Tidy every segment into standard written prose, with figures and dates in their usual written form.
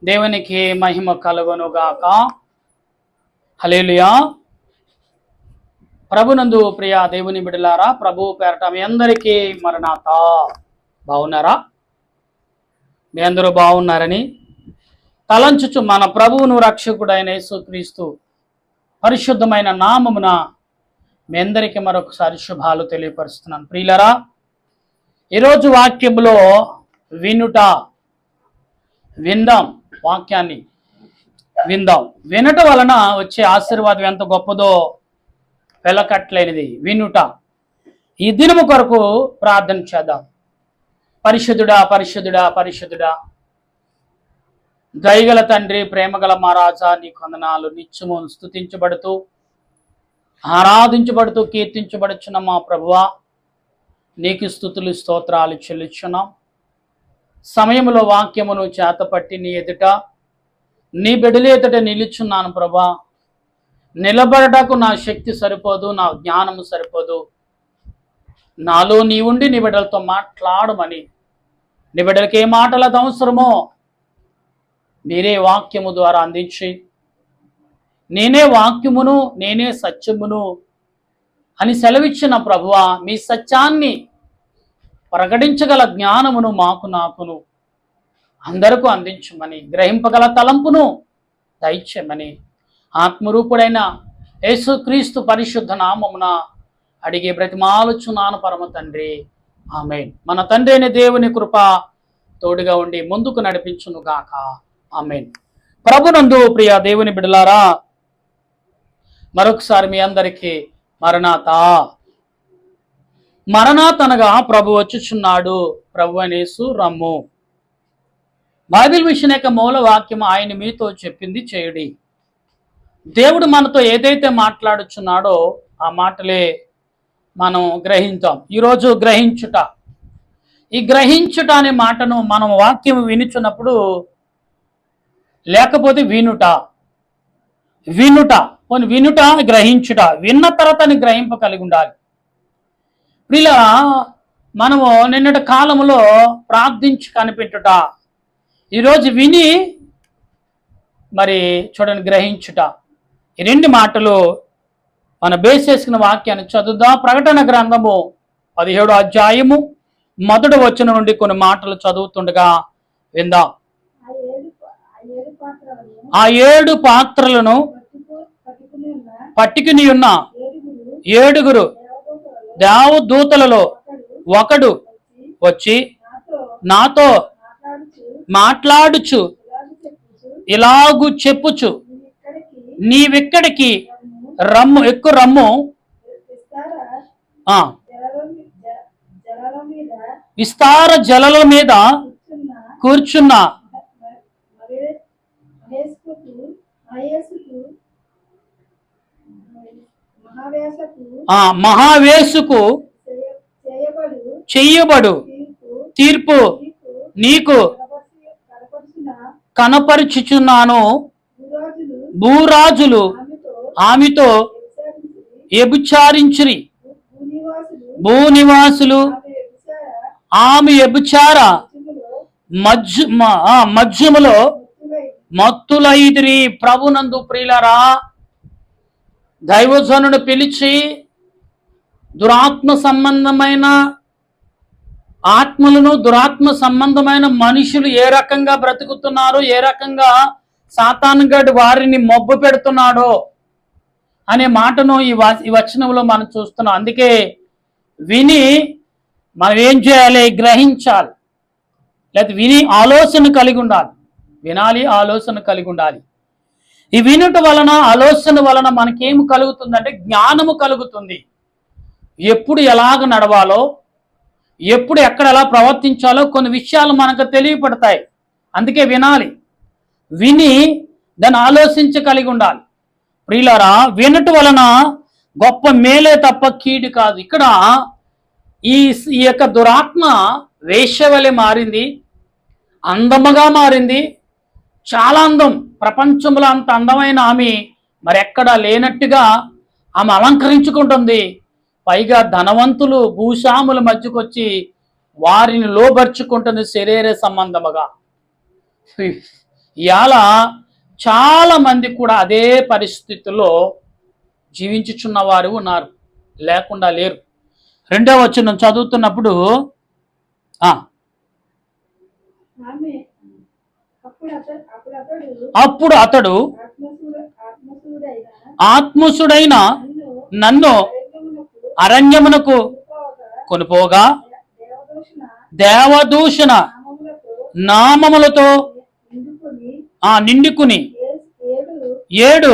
దేవునికి మహిమ కలుగునుగాక. హల్లెలూయా. ప్రభునందు ప్రియ దేవుని బిడ్డలారా, ప్రభు పేరట మీ అందరికీ మరణాత. బాగున్నారా? మీ అందరూ బాగున్నారని తలంచుచు మన ప్రభువును రక్షకుడైన యేసుక్రీస్తు పరిశుద్ధమైన నామమున మీ అందరికీ మరొకసారి శుభాలు తెలియపరుస్తున్నాను. ప్రియులరా, ఈరోజు వాక్యములో విందాం. వాక్యాన్ని విందాం. వినటం వలన వచ్చే ఆశీర్వాదం ఎంత గొప్పదో వెలకట్లేనిది. వినుట. ఈ దినము కొరకు ప్రార్థన చేద్దాం. పరిశుద్ధుడా, పరిశుద్ధుడా, పరిశుద్ధుడా, దయగల తండ్రి, ప్రేమగల మా రాజా, నీ కొందనాలు. నిత్యము స్తుతించబడుతూ ఆరాధించబడుతూ కీర్తించబడుచున్న మా ప్రభువా, నీకు స్తుతులు స్తోత్రాలు చెల్లించున్నాం. సమయంలో వాక్యమును చేతపట్టి నీ ఎదుట, నీ బిడ్డల ఎదుట నిలుచున్నాను ప్రభా. నిలబడటకు నా శక్తి సరిపోదు, నా జ్ఞానము సరిపోదు. నాలో నీ ఉండి నీ బిడ్డలతో మాట్లాడమని, నీ బిడ్డలకి ఏ మాటలతో అవసరమో మీరే వాక్యము ద్వారా అందించి, నేనే వాక్యమును నేనే సత్యమును అని సెలవిచ్చిన ప్రభువా, మీ సత్యాన్ని ప్రకటించగల జ్ఞానమును నాకును అందరికీ అందించమని, గ్రహింపగల తలంపును దయచేయమని ఆత్మరూపుడైన యేసుక్రీస్తు పరిశుద్ధ నామమున అడిగే బ్రతిమాలుచున్నాను పరమ తండ్రి, ఆమేన్. మన తండ్రి అయిన దేవుని కృప తోడుగా ఉండి ముందుకు నడిపించును గాక, ఆమేన్. ప్రభునందు ప్రియ దేవుని బిడ్డలారా, మరొకసారి మీ అందరికీ మరణాత అనగా ప్రభు వచ్చుచున్నాడు, ప్రభు అనేసు రమ్ము. బైబిల్ మిషన్ యొక్క మూల వాక్యం ఆయన మీతో చెప్పింది చేయుడి. దేవుడు మనతో ఏదైతే మాట్లాడుచున్నాడో ఆ మాటలే మనం గ్రహించాం. ఈరోజు గ్రహించుట. ఈ గ్రహించుట అనే మాటను మనం వాక్యం వినుచున్నప్పుడు, లేకపోతే వినుట గ్రహించుట, విన్న తర్వాత గ్రహింప కలిగి ఉండాలి. ఇలా మనము నిన్నటి కాలంలో ప్రార్థించి కనిపెట్టుట, ఈరోజు విని మరి చూడండి గ్రహించుట. ఈ రెండు మాటలు మన బేస్ చేసుకున్న వాక్యాన్ని చదువుదాం. ప్రకటన గ్రంథము 17వ అధ్యాయము 1వ వచనం నుండి కొన్ని మాటలు చదువుతుండగా విందాం. ఆ 7 పాత్రలను పట్టుకుని ఉన్న 7 దేవదూతలలో ఒకడు వచ్చి నాతో మాట్లాడుచు ఇలాగు చెప్పుచు, నీవిక్కడికి రమ్ము, ఎక్కువ రమ్ము, విస్తార జలల మీద కూర్చున్న మహావేసుకు చెయ్యబడు తీర్పు నీకు కనపరుచుచున్నాను. భూరాజులు ఆమెతో వ్యభిచారించిరి, భూనివాసులు ఆమె వ్యభిచార మధ్యములో మత్తులైదిరి. ప్రభునందు ప్రియులరా, దైవజనుడు పిలిచి దురాత్మ సంబంధమైన ఆత్మలను, దురాత్మ సంబంధమైన మనుషులు ఏ రకంగా బ్రతుకుతున్నారో, ఏ రకంగా సాతానుగాడు వారిని మబ్బు పెడుతున్నాడో అనే మాటను ఈ వచనంలో మనం చూస్తున్నాం. అందుకే విని మనం ఏం చేయాలి? గ్రహించాలి. లేకపోతే విని ఆలోచన కలిగి ఉండాలి. వినాలి, ఆలోచన కలిగి ఉండాలి. ఈ వినుట వలన, ఆలోచన వలన మనకేమి కలుగుతుందంటే జ్ఞానము కలుగుతుంది. ఎప్పుడు ఎలాగ నడవాలో, ఎప్పుడు ఎక్కడ ఎలా ప్రవర్తించాలో కొన్ని విషయాలు మనకు తెలియపడతాయి. అందుకే వినాలి. విని దాన్ని ఆలోచించ కలిగి ఉండాలి. ప్రియులారా, వినట వలన గొప్ప మేలే తప్ప కీడు కాదు. ఇక్కడ ఈ యొక్క దురాత్మ వేశ్యవలె మారింది, అందముగా మారింది. చాలా అందం, ప్రపంచంలో అంత అందమైన ఆమె మరెక్కడా లేనట్టుగా ఆమె అలంకరించుకుంటుంది. పైగా ధనవంతులు, భూస్వాముల మధ్యకొచ్చి వారిని లోబర్చుకుంటుంది శరీర సంబంధముగా. ఇవాళ చాలా మంది కూడా అదే పరిస్థితుల్లో జీవించుచున్న వారు ఉన్నారు, లేకుండా లేరు. 2వ వచనం చదువుతున్నప్పుడు ఆ ఆమె అప్పుడు అతడు ఆత్మశూడైన ఆత్మసుడైన నన్ను నన్ను అరణ్యమునకు అరణ్యమునకు పోగా కొనుపోగా దేవదూషణ దేవదూషణ నామములతో నామములతో నిండుకొని నిండుకుని ఏడు 7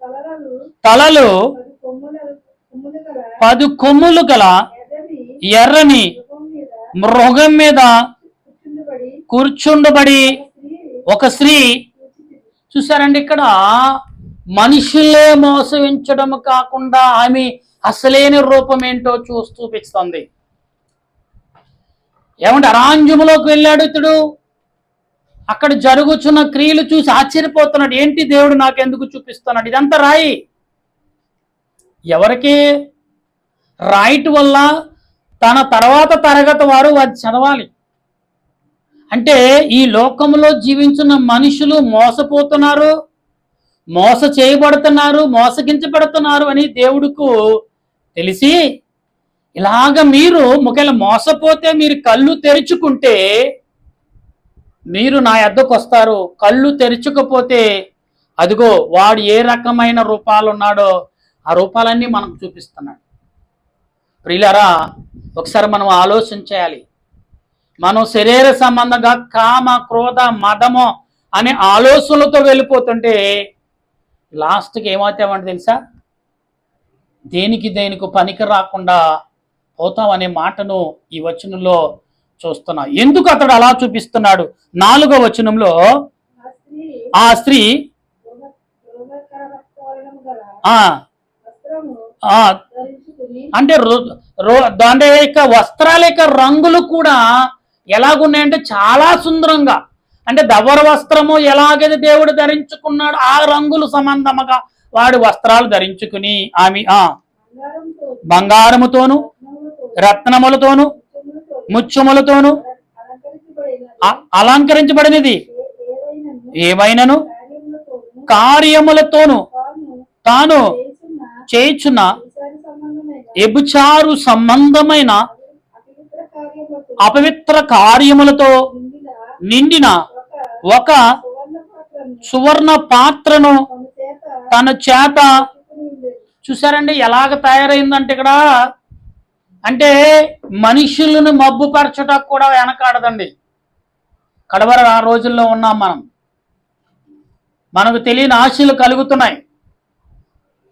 తలలు తలలు 10 కొమ్ములు గల 10 కొమ్ములు గల ఎర్రని ఎర్రని మృగం మీద మృగం మీద కూర్చుండబడి కూర్చుండబడి ఒక ఒక స్త్రీ. స్త్రీ చూసారండి, ఇక్కడ మనుషులే మోసగించడం కాకుండా ఆమె అసలేని రూపం ఏంటో చూపిస్తుంది. ఏమంటే అరాంజములోకి వెళ్ళాడు ఇతడు. అక్కడ జరుగుతున్న క్రియలు చూసి ఆశ్చర్యపోతున్నాడు. ఏంటి దేవుడు నాకెందుకు చూపిస్తున్నాడు? ఇదంతా రాయి. ఎవరికి రాయటం వల్ల తన తర్వాత తరగతి వారు అది చదవాలి. అంటే ఈ లోకంలో జీవించిన మనుషులు మోసపోతున్నారు, మోస చేయబడుతున్నారు, మోసగించబడుతున్నారు అని దేవుడికి తెలిసి, ఇలాగ మీరు ఒకవేళ మోసపోతే మీరు కళ్ళు తెరుచుకుంటే మీరు నా యొద్దకు వస్తారు. కళ్ళు తెరుచుకపోతే అదిగో వాడు ఏ రకమైన రూపాలు ఉన్నాడో ఆ రూపాలన్నీ మనకు చూపిస్తున్నాడు. ప్రియులారా, ఒకసారి మనం ఆలోచన చేయాలి. మనం శరీర సంబంధంగా కామ, క్రోధ, మదము అనే ఆలోచనలతో వెళ్ళిపోతుంటే లాస్ట్కి ఏమవుతామంటే తెలుసా? దేనికి పనికి రాకుండా పోతాం అనే మాటను ఈ వచనంలో చూస్తున్నా. ఎందుకు అతడు అలా చూపిస్తున్నాడు? 4వ వచనంలో ఆ స్త్రీ ఆ అంటే దాని యొక్క వస్త్రాల యొక్క రంగులు కూడా ఎలాగున్నాయంటే చాలా సుందరంగా, అంటే దవర వస్త్రము ఎలాగైతే దేవుడు ధరించుకున్నాడు ఆ రంగులు సంబంధముగా వాడి వస్త్రాలు ధరించుకుని ఆమె బంగారముతోను రత్నములతోను ముత్యములతోను అలంకరించబడినది ఏమైనను కార్యములతోను తాను చేయుచున్న వ్యభిచారు సంబంధమైన అపవిత్ర కార్యములతో నిండిన ఒక సువర్ణ పాత్రను తన చేత. చూసారండి ఎలాగ తయారైందంటే ఇక్కడ, అంటే మనుషులను మబ్బుపరచటకు కూడా వెనకాడదండి. కడవర ఆ రోజుల్లో ఉన్నాం మనం. మనకు తెలియని ఆశలు కలుగుతున్నాయి,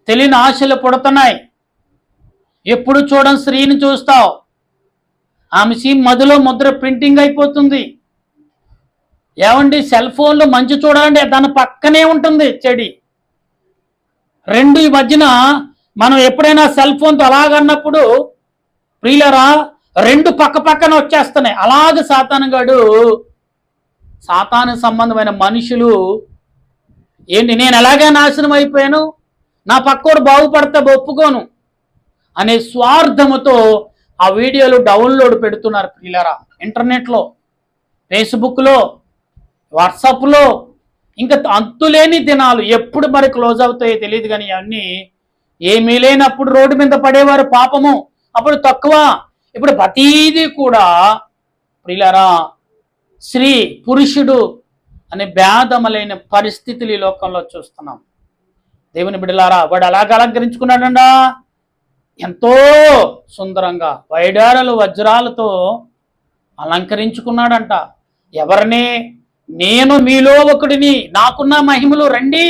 తెలియని ఆశలు పుడుతున్నాయి. ఎప్పుడు చూడని స్త్రీని చూస్తావు, ఆమె మదిలో ముద్ర ప్రింటింగ్ అయిపోతుంది. ఏమండి, సెల్ ఫోన్లో మంచి చూడాలంటే దాని పక్కనే ఉంటుంది చెడి. రెండు ఈ మధ్యన మనం ఎప్పుడైనా సెల్ ఫోన్తో అలాగన్నప్పుడు ప్రియులరా రెండు పక్క పక్కన వచ్చేస్తున్నాయి. అలాగ సాతాను సంబంధమైన మనుషులు ఏంటి, నేను ఎలాగే నాశనం అయిపోయాను, నా పక్కోడు బాగుపడతా ఒప్పుకోను అనే స్వార్థముతో ఆ వీడియోలు డౌన్లోడ్ పెడుతున్నారు ప్రియులరా. ఇంటర్నెట్లో, ఫేస్బుక్లో, వాట్సాప్లో, ఇంకా అంతులేని దినాలు ఎప్పుడు మరి క్లోజ్ అవుతాయో తెలియదు. కానీ అవన్నీ ఏమీ లేనప్పుడు రోడ్డు మీద పడేవారు పాపము, అప్పుడు తక్కువ. ఇప్పుడు ప్రతీది కూడా ప్రియులారా స్త్రీ పురుషుడు అనే భేదములైన పరిస్థితులు ఈ లోకంలో చూస్తున్నాం. దేవుని బిడ్డలారా, వాడు అలాగ అలంకరించుకున్నాడండా, ఎంతో సుందరంగా వైడారలు వజ్రాలతో అలంకరించుకున్నాడంట. ఎవరిని? నేను మీలో ఒకడిని, నాకున్న మహిమలు రండి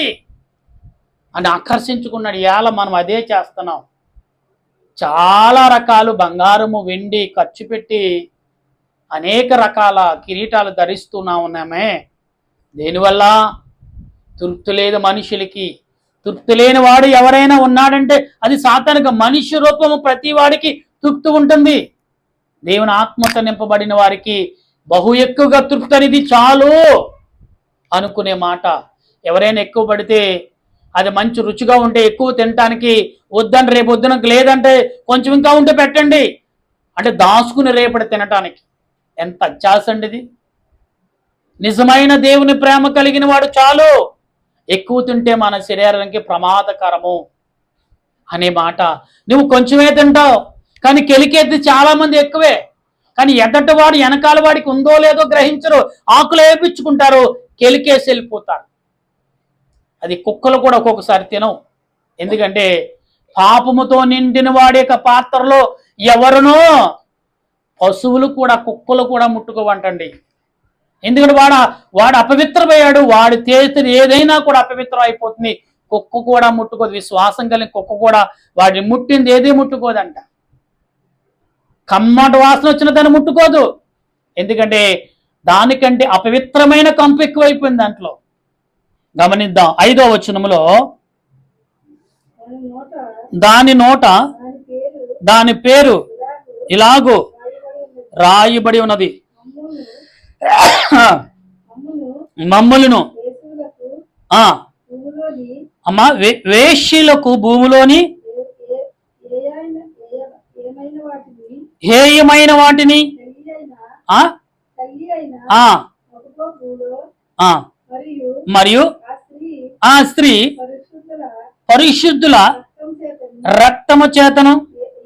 అని ఆకర్షించుకున్నాడు. ఇవాళ మనం అదే చేస్తున్నాం. చాలా రకాలు బంగారము వెండి ఖర్చు పెట్టి అనేక రకాల కిరీటాలు ఉన్నామే. దేనివల్ల? తృప్తి లేదు మనుషులకి. తృప్తి లేని వాడు ఎవరైనా ఉన్నాడంటే అది సాతానిక. మనిషి రూపము ప్రతి వాడికి తృప్తి ఉంటుంది. దేవుని ఆత్మతో నింపబడిన వారికి బహు ఎక్కువగా తృప్తి అనేది చాలు అనుకునే మాట. ఎవరైనా ఎక్కువ పడితే అది మంచి రుచిగా ఉంటే ఎక్కువ తినటానికి వద్దని, రేపు వద్దునకు లేదంటే కొంచెం ఇంకా ఉంటే పెట్టండి అంటే దాచుకుని రేపటి తినటానికి. ఎంత అత్యాస అండి ఇది. నిజమైన దేవుని ప్రేమ కలిగిన వాడు చాలు. ఎక్కువ తింటే మన శరీరానికి ప్రమాదకరము అనే మాట. నువ్వు కొంచెమే తింటావు, కానీ కెలికేది చాలా మంది ఎక్కువే. కానీ ఎదటి వాడు వెనకాల వాడికి ఉందో లేదో గ్రహించరు, ఆకులు వేపించుకుంటారు, కెలికేసి వెళ్ళిపోతారు. అది కుక్కలు కూడా ఒక్కొక్కసారి తినవు. ఎందుకంటే పాపముతో నిండిన వాడి యొక్క పాత్రలో ఎవరునో పశువులు కూడా, కుక్కలు కూడా ముట్టుకోవంటండి. ఎందుకంటే వాడు అపవిత్రమయ్యాడు, వాడి చేతిని ఏదైనా కూడా అపవిత్రం అయిపోతుంది. కుక్క కూడా ముట్టుకోదు. విశ్వాసం కలిగిన కుక్క కూడా వాడిని ముట్టింది ఏది ముట్టుకోదంట. కమ్మటి వాసన వచ్చిన దాన్ని ముట్టుకోదు. ఎందుకంటే దానికంటే అపవిత్రమైన కంపు ఎక్కువైపోయింది దాంట్లో. గమనిద్దాం 5వ వచనములో, దాని నోట దాని నోట దాని పేరు దాని పేరు ఇలాగు ఇలాగూ రాయబడి ఉన్నది, అమ్మును మమ్ములను యేసులకు ఆ భూమిలోని అమ్మా వేశ్యలకు భూమిలోని ఏమైన వాటిని హేయమైన వాటిని ఆ తల్లి అయిన ఆ ఒకటో భూలో ఆ మరియు ఆ స్త్రీ ఆ స్త్రీ పరిశుద్ధుల పరిశుద్ధుల రక్తం చేతను రక్తము చేతను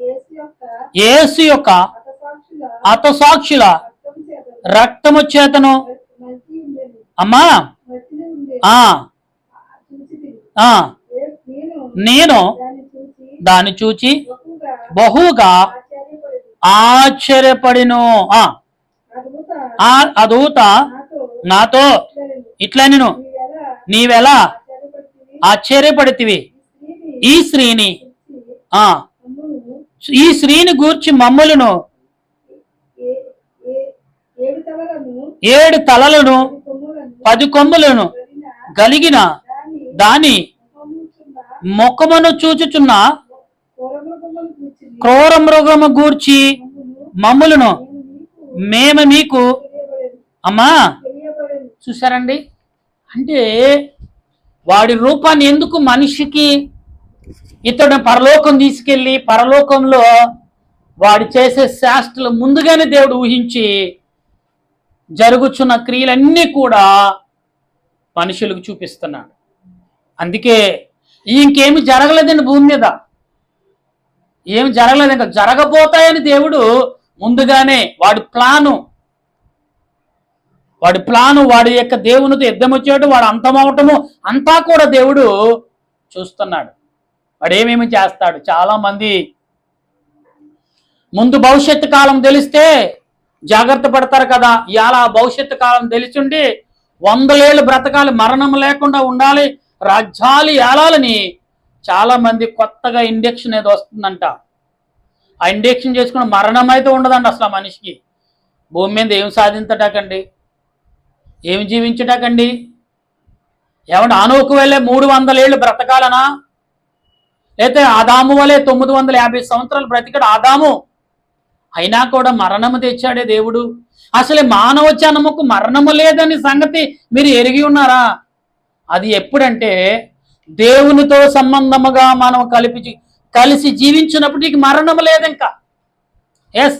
యేసు యొక్క యేసు యొక్క హతసాక్షుల హతసాక్షుల రక్తం చేతను రక్తము చేతను మలిచి ఉండెను. అమ్మా మలిచిన ఉండెను. ఆ చూచితిని. ఆ నేను నేను దాన్ని చూచి దాన్ని చూచి బహుగా బహుగా ఆశ్చర్యపడెను. ఆశ్చర్యపడిను. ఆ ఆ దూత నాతో నాతో ఇట్లనెను, ఇట్లా నేను నీవెలా నీవెలా ఆశ్చర్యపడితివి? ఆశ్చర్యపడితివి ఈ స్త్రీని చూచి ఆ అమ్మును ఈ స్త్రీని గూర్చి మమ్ములను ఏ- ఏ- ఏడు తలలను 7 తలలను 10 కొమ్ములను 10 కొమ్ములను కలిగిన కలిగిన దాని దాని ముఖముచున్న ముఖమును చూచుచున్న కోరమృగమును చూచిని. క్రూర మృగము గూర్చి అమ్మును మమ్ములను నేను మేము మీకు తెలియబడెను. అమ్మా తెలియబడెను. చూసారండి. అంటే వాడి రూపాన్ని ఎందుకు మనిషికి ఇతడు పరలోకం తీసుకెళ్ళి పరలోకంలో వాడు చేసే శాస్త్రాలు ముందుగానే దేవుడు ఊహించి జరుగుచున్న క్రియలన్నీ కూడా మనుషులకు చూపిస్తున్నాడు. అందుకే ఇంకేమి జరగలేదండి భూమి మీద, ఏమి జరగలేదు, ఇంకా జరగబోతాయని దేవుడు ముందుగానే వాడి ప్లాను వాడి యొక్క దేవునితో యుద్ధం వచ్చేటు వాడు అంతమవటము అంతా కూడా దేవుడు చూస్తున్నాడు. వాడు ఏమేమి చేస్తాడు. చాలా మంది ముందు భవిష్యత్తు కాలం తెలిస్తే జాగ్రత్త పడతారు కదా. ఇలా భవిష్యత్తు కాలం తెలిసిండి 100 ఏళ్ళు బ్రతకాలి, మరణం లేకుండా ఉండాలి, రాజ్యాలు ఏలాలని చాలా మంది కొత్తగా ఇంజెక్షన్ ఏదో వస్తుందంట. ఆ ఇంజెక్షన్ చేసుకున్న మరణం అయితే ఉండదండి అసలు. ఆ మనిషికి భూమి మీద ఏం సాధించటాకండి, ఏమి జీవించటాకండి? ఏమంటే అనుకు వెళ్ళే 300 ఏళ్ళు బ్రతకాలనా? అయితే ఆదాము వలె 950 సంవత్సరాలు బ్రతికాడు ఆదాము, అయినా కూడా మరణము తెచ్చాడే దేవుడు. అసలు మానవ జన్మకు మరణము లేదని సంగతి మీరు ఎరిగి ఉన్నారా? అది ఎప్పుడంటే దేవునితో సంబంధముగా మనం కలిసి జీవించినప్పుడు నీకు మరణం లేదు ఇంకా. ఎస్,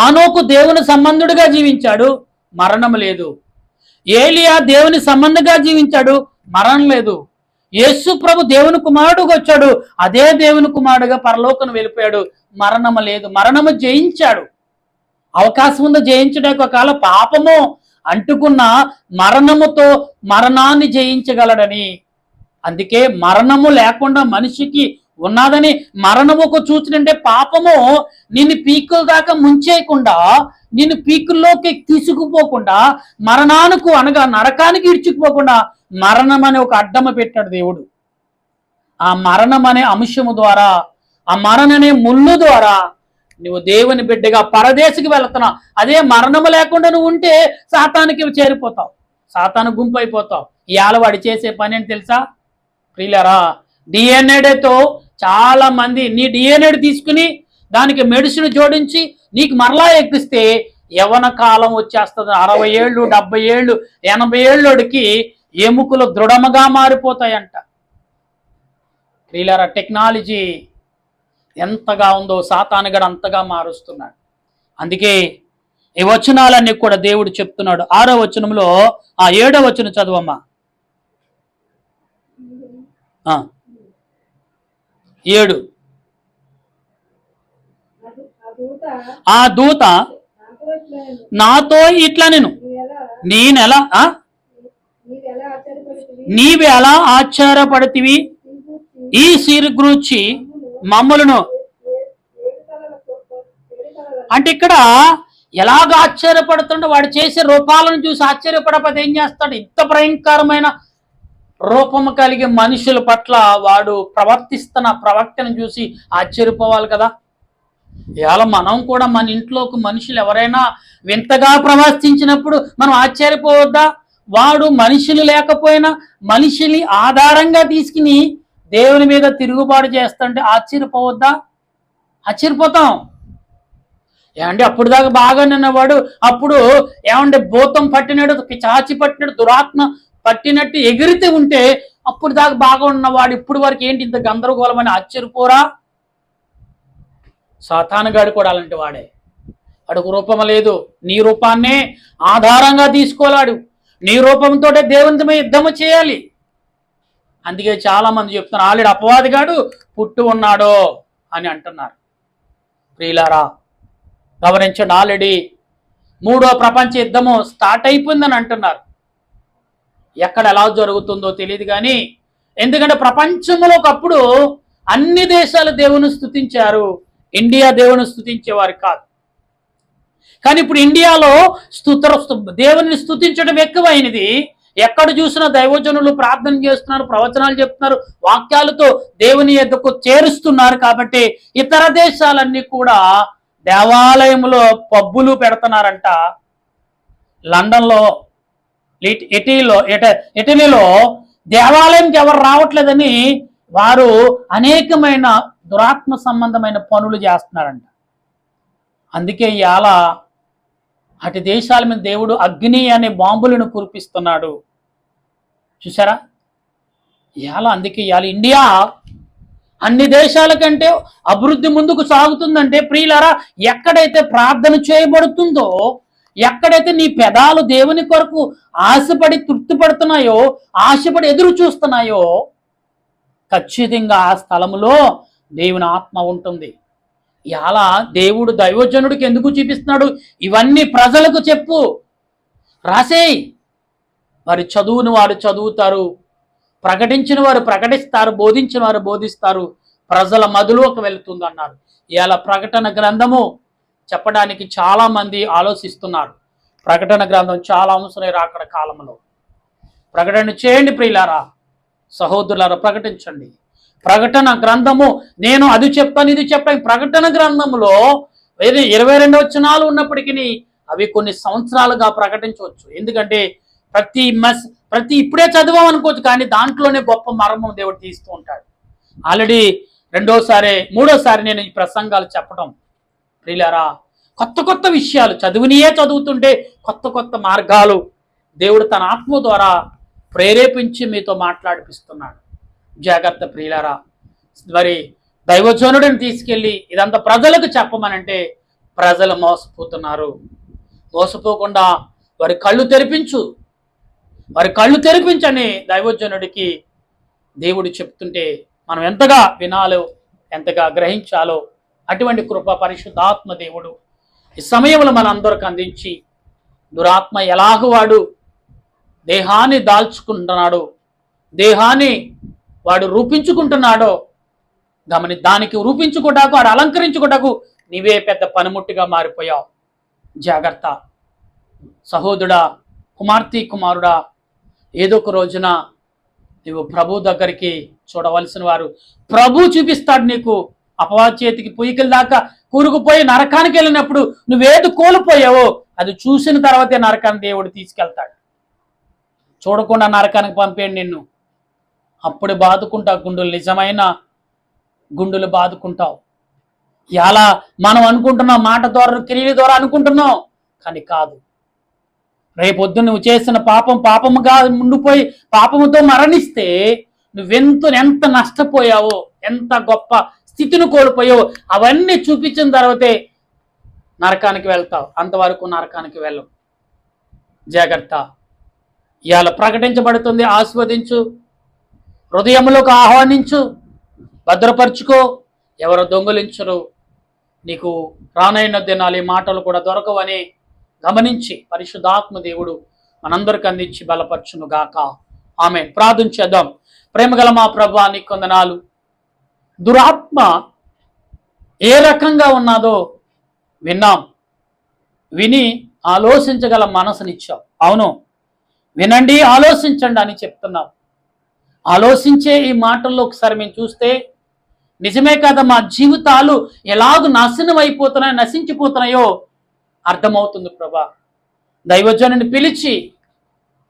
ఆనోకు దేవుని సంబంధుడిగా జీవించాడు, మరణం లేదు. ఏలియా దేవుని సంబంధంగా జీవించాడు, మరణం లేదు. యేసు ప్రభు దేవుని కుమారుడుగా వచ్చాడు, అదే దేవుని కుమారుడుగా పరలోకం వెళ్ళిపోయాడు, మరణము లేదు. మరణము జయించాడు. అవకాశం ఉందో జయించడానికి. ఒకవేళ పాపము అంటుకున్న మరణముతో మరణాన్ని జయించగలడని. అందుకే మరణము లేకుండా మనిషికి ఉన్నదని మరణముకు చూచినంటే పాపము నిన్ను పీకుల దాకా ముంచేయకుండా, నిన్ను పీకుల్లోకి తీసుకుపోకుండా, మరణానికి అనగా నరకానికి ఇడ్చుకుపోకుండా మరణం అనే ఒక అడ్డమ పెట్టాడు దేవుడు. ఆ మరణం అనే అంశము ద్వారా, ఆ మరణం అనే ముళ్ళు ద్వారా నువ్వు దేవుని బిడ్డగా పరదేశికి వెళుతున్నావు. అదే మరణము లేకుండా నువ్వు ఉంటే సాతానికి చేరిపోతావు, సాతాను గుంపు అయిపోతావు. ఇవాళ వాడు చేసే పని ఏంటి తెలుసా ప్రియులారా? డిఎన్ఏతో చాలా మంది నీ డిఎన్ఏ తీసుకుని దానికి మెడిసిన్ జోడించి నీకు మరలా ఎక్కిస్తే యవన కాలం వచ్చేస్తుంది. 60 ఏళ్ళు 70 ఏళ్ళు 80 ఏళ్ళోడికి ఎముకలు దృఢముగా మారిపోతాయంట. ప్రియులారా, టెక్నాలజీ ఎంతగా ఉందో సాతానుగాడు అంతగా మారుస్తున్నాడు. అందుకే ఈ వచనాలన్నీ కూడా దేవుడు చెప్తున్నాడు. 6వ వచనంలో 7వ వచనం చదువమ్మా. 7. ఆ దూత నాతో ఇట్లా నేనెలా నీవెలా ఆశ్చర్యపడితివి ఈ సిరి గురించి మమ్మలను. అంటే ఇక్కడ ఎలాగ ఆశ్చర్యపడుతుండో వాడు చేసే రూపాలను చూసి ఆశ్చర్యపడకపోతే ఏం చేస్తాడు? ఇంత భయంకరమైన రూపము కలిగే మనుషుల పట్ల వాడు ప్రవర్తిస్తున్న ప్రవర్తన చూసి ఆశ్చర్యపోవాలి కదా. ఇవాళ మనం కూడా మన ఇంట్లోకి మనుషులు ఎవరైనా వింతగా ప్రవర్తించినప్పుడు మనం ఆశ్చర్యపోవద్దా? వాడు మనుషులు లేకపోయినా మనిషిని ఆధారంగా తీసుకుని దేవుని మీద తిరుగుబాటు చేస్తుంటే ఆశ్చర్యపోవద్దా? ఆశ్చర్యపోతాం. ఏమంటే అప్పుడు దాకా బాగా నిన్నవాడు అప్పుడు ఏమంటే భూతం పట్టినట్టు, పిశాచి పట్టినట్టు, దురాత్మ పట్టినట్టు ఎగిరితే ఉంటే అప్పుడు దాకా బాగా ఉన్నవాడు ఇప్పుడు వరకు ఏంటి ఇంత గందరగోళమని ఆశ్చర్యపోరా? సాతానుగాడు కూడా అలాంటి వాడే. వాడికి రూపం లేదు, నీ రూపాన్నే ఆధారంగా తీసుకోలేడు. నీ రూపంతో దేవునితో యుద్ధము చేయాలి. అందుకే చాలా మంది చెప్తున్నారు ఆల్రెడీ అపవాదిగాడు పుట్టి ఉన్నాడో అని అంటున్నారు. ప్రియులారా గమనించండి, ఆల్రెడీ 3వ ప్రపంచ యుద్ధము స్టార్ట్ అయిపోయిందని అంటున్నారు. ఎక్కడ ఎలా జరుగుతుందో తెలియదు కానీ, ఎందుకంటే ప్రపంచంలో ఒకప్పుడు అన్ని దేశాలు దేవుని స్తుతించారు, ఇండియా దేవుని స్తుతించేవారు కాదు. కానీ ఇప్పుడు ఇండియాలో దేవుని స్తుతించడం ఎక్కువైనది. ఎక్కడ చూసినా దైవజనులు ప్రార్థన చేస్తున్నారు, ప్రవచనాలు చెప్తున్నారు, వాక్యాలతో దేవుని యొద్దకు చేరుస్తున్నారు. కాబట్టి ఇతర దేశాలన్నీ కూడా దేవాలయంలో పబ్బులు పెడుతున్నారంట. లండన్లో, ఇటలీలో దేవాలయంకి ఎవరు రావట్లేదని వారు అనేకమైన దురాత్మ సంబంధమైన పనులు చేస్తున్నారంట. అందుకే ఇవాళ అటు దేశాల మీద దేవుడు అగ్ని అనే బాంబులను కురిపిస్తున్నాడు. చూసారా ఇవాళ? అందుకే ఇవాళ ఇండియా అన్ని దేశాల కంటే అభివృద్ధి ముందుకు సాగుతుందంటే ప్రియులారా, ఎక్కడైతే ప్రార్థన చేయబడుతుందో, ఎక్కడైతే నీ పెదాలు దేవుని కొరకు ఆశపడి తృప్తి పడుతున్నాయో, ఆశపడి ఎదురు చూస్తున్నాయో, ఖచ్చితంగా ఆ స్థలములో దేవుని ఆత్మ ఉంటుంది. ఇలా దేవుడు దైవజనుడికి ఎందుకు చూపిస్తున్నాడు? ఇవన్నీ ప్రజలకు చెప్పు, రాసేయి. వారి చదువుని వారు చదువుతారు, ప్రకటించిన వారు ప్రకటిస్తారు, బోధించిన వారు బోధిస్తారు, ప్రజల మధులోకి వెళుతుంది అన్నారు. ఇలా ప్రకటన గ్రంథము చెప్పడానికి చాలా మంది ఆలోచిస్తున్నారు. ప్రకటన గ్రంథం చాలా అవసరం రాకడ కాలంలో. ప్రకటన చేయండి ప్రియులారా, సహోదరులారా, ప్రకటించండి. ప్రకటన గ్రంథము నేను అది చెప్తాను ఇది చెప్తాను. ప్రకటన గ్రంథములో 22 వచనాలు ఉన్నప్పటికీ అవి కొన్ని సంవత్సరాలుగా ప్రకటించవచ్చు. ఎందుకంటే ప్రతి ఇప్పుడే చదివాం అనుకోవచ్చు, కానీ దాంట్లోనే గొప్ప మర్మం దేవుడు తీస్తూ ఉంటాడు. ఆల్రెడీ 3వసారి నేను ఈ ప్రసంగాలు చెప్పడం ప్రియులారా, కొత్త విషయాలు చదువుతుంటే కొత్త మార్గాలు దేవుడు తన ఆత్మ ద్వారా ప్రేరేపించి మీతో మాట్లాడిపిస్తున్నాడు. జాగ్రత్త ప్రియులారా. మరి దైవజనుడిని తీసుకెళ్ళి ఇదంతా ప్రజలకు చెప్పమనంటే ప్రజలు మోసపోతున్నారు. మోసపోకుండా వారి కళ్ళు తెరిపించని దైవజనుడికి దేవుడు చెప్తుంటే మనం ఎంతగా వినాలో, ఎంతగా గ్రహించాలో అటువంటి కృప పరిశుద్ధాత్మ దేవుడు ఈ సమయంలో మనందరికి అందించి, దురాత్మ ఎలాగ వాడు దేహాన్ని దాల్చుకుంటున్నాడో, దేహాన్ని వాడు రూపించుకుంటున్నాడో దానికి రూపించుకోటాకు, వాడు అలంకరించుకోటాకు నీవే పెద్ద పనిముట్టిగా మారిపోయావు. జాగ్రత్త సహోదరుడా, కుమారుడా, ఏదో ఒక రోజున నువ్వు ప్రభు దగ్గరికి చూడవలసిన వారు ప్రభు చూపిస్తాడు నీకు. అపవాది చేతికి పొయ్యికల దాకా కూరుకుపోయి నరకానికి వెళ్ళినప్పుడు నువ్వేది కోల్పోయావో అది చూసిన తర్వాతే నరకానికి దేవుడు తీసుకెళ్తాడు. చూడకుండా నరకానికి పంపేయండి నిన్ను. అప్పుడు బాదుకుంటావు గుండెలు, నిజమైన గుండెలు బాదుకుంటావు. ఇలా మనం అనుకుంటున్నాం, మాట ద్వారా క్రియల ద్వారా అనుకుంటున్నాం, కానీ కాదు. రేపొద్దు నువ్వు చేసిన పాపముగా ఉండిపోయి పాపముతో మరణిస్తే ఎంత నష్టపోయావో, ఎంత గొప్ప స్థితిని కోల్పోయావో అవన్నీ చూపించిన తర్వాతే నరకానికి వెళ్తావు, అంతవరకు నరకానికి వెళ్ళవు. జాగ్రత్త. ఇవాళ ప్రకటించబడుతుంది, ఆస్వాదించు, హృదయంలోకి ఆహ్వానించు, భద్రపరుచుకో. ఎవరు దొంగిలించరు. నీకు రానైన దినాలు ఈ మాటలు కూడా దొరకవని గమనించి పరిశుద్ధాత్మ దేవుడు మనందరికి అందించి బలపరచును గాక. ఆమె ప్రార్థన చేద్దాం. ప్రేమగల మా ప్రభువా, నీకు వందనాలు. దురాత్మ ఏ రకంగా ఉన్నదో విన్నాం, విని ఆలోచించగల మనసునిచ్చావు. అవును, వినండి, ఆలోచించండి అని చెప్తున్నావు. ఆలోచించే ఈ మాటల్లో ఒకసారి మేము చూస్తే నిజమే కదా, మా జీవితాలు ఎలాగూ నాశనం అయిపోతున్నాయో, నశించిపోతున్నాయో అర్థమవుతుంది ప్రభా. దైవజనుని పిలిచి,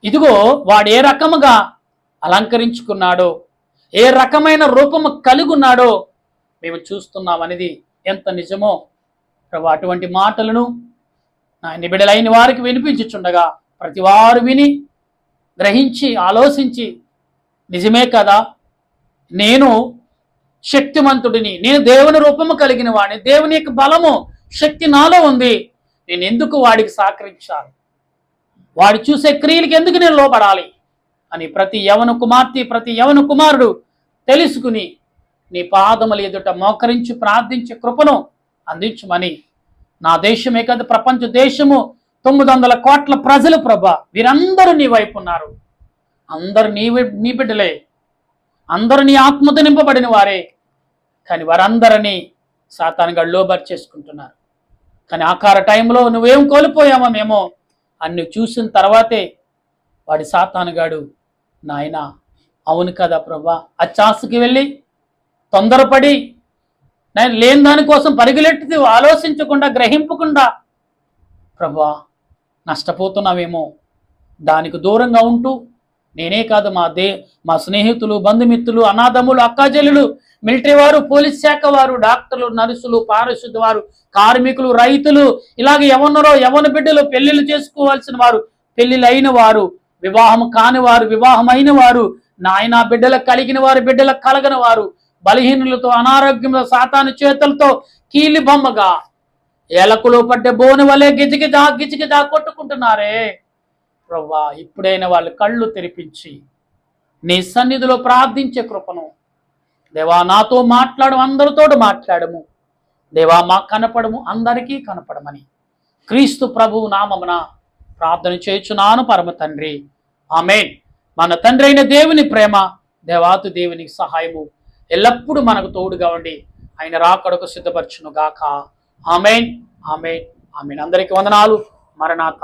ఇదిగో వాడు ఏ రకముగా అలంకరించుకున్నాడో, ఏ రకమైన రూపము కలిగి ఉన్నాడో మేము చూస్తున్నాం అనేది ఎంత నిజమో ప్రభా. అటువంటి మాటలను నా నిబిడలైన వారికి వినిపించుచుండగా ప్రతి వారు విని గ్రహించి ఆలోచించి, నిజమే కదా, నేను శక్తిమంతుడిని, నేను దేవుని రూపము కలిగిన వాడిని, దేవుని యొక్క బలము శక్తి నాలో ఉంది, నేను ఎందుకు వాడికి సహకరించాలి, వాడు చూసే క్రియలకి ఎందుకు నేను లోపడాలి అని ప్రతి యవన కుమార్తె, ప్రతి యవన కుమారుడు తెలుసుకుని నీ పాదముల ఎదుట మోకరించి ప్రార్థించే కృపను అందించమని, నా దేశమే కదా ప్రపంచ దేశము 900 కోట్ల ప్రజలు ప్రభా, వీరందరూ నీ వైపు ఉన్నారు. అందరూ నీ బిడ్డలే, అందరూ నీ ఆత్మతో నింపబడిన వారే. కానీ వారందరినీ సాతానుగా లోబర్ చేసుకుంటున్నారు. కానీ ఆకార టైంలో నువ్వేం కోల్పోయామో మేము అన్ని చూసిన తర్వాతే వాడి సాతానుగాడు, నాయన అవును కదా ప్రభా, అచ్చాసుకి వెళ్ళి తొందరపడి నేను లేని దానికోసం పరిగెలెట్టి ఆలోచించకుండా, గ్రహింపకుండా ప్రభా నష్టపోతున్నామేమో, దానికి దూరంగా ఉంటూ నేనే కాదు మా స్నేహితులు, బంధుమిత్రులు, అనాథములు, అక్కాజెల్లులు, మిలిటరీ వారు, పోలీస్ శాఖ వారు, డాక్టర్లు, నర్సులు, పారిశుద్ధ వారు, కార్మికులు, రైతులు, ఇలాగే యవన బిడ్డలు, పెళ్లిళ్ళు చేసుకోవాల్సిన వారు, పెళ్లిళ్ళు అయిన వారు, వివాహం కాని వారు, వివాహమైన వారు, నాయన బిడ్డలకు కలిగిన వారు, బిడ్డలకు కలగని వారు, బలహీనులతో, అనారోగ్యంలో, సాతాను చేతులతో కీలి బొమ్మగా ఏలకులో పడ్డే బోను వలె గిజగిజా కొట్టుకుంటున్నారే ప్రవ్వా. ఇప్పుడైనా వాళ్ళు కళ్ళు తెరిపించి నీ సన్నిధిలో ప్రార్థించే కృపను దేవా నాతో మాట్లాడు, అందరితో మాట్లాడము దేవా, మాకు కనపడము, అందరికీ కనపడమని క్రీస్తు ప్రభువు నామమున ప్రార్థన చేయుచున్నాను పరమ తండ్రి, ఆమేన్. మన తండ్రి అయిన దేవుని ప్రేమ, దేవాతు దేవుని సహాయము ఎల్లప్పుడూ మనకు తోడుగా ఉండి ఆయన రాకడకు సిద్ధపరచును గాక. ఆమేన్, ఆమేన్, ఆమేన్. అందరికీ వందనాలు. మరణాత.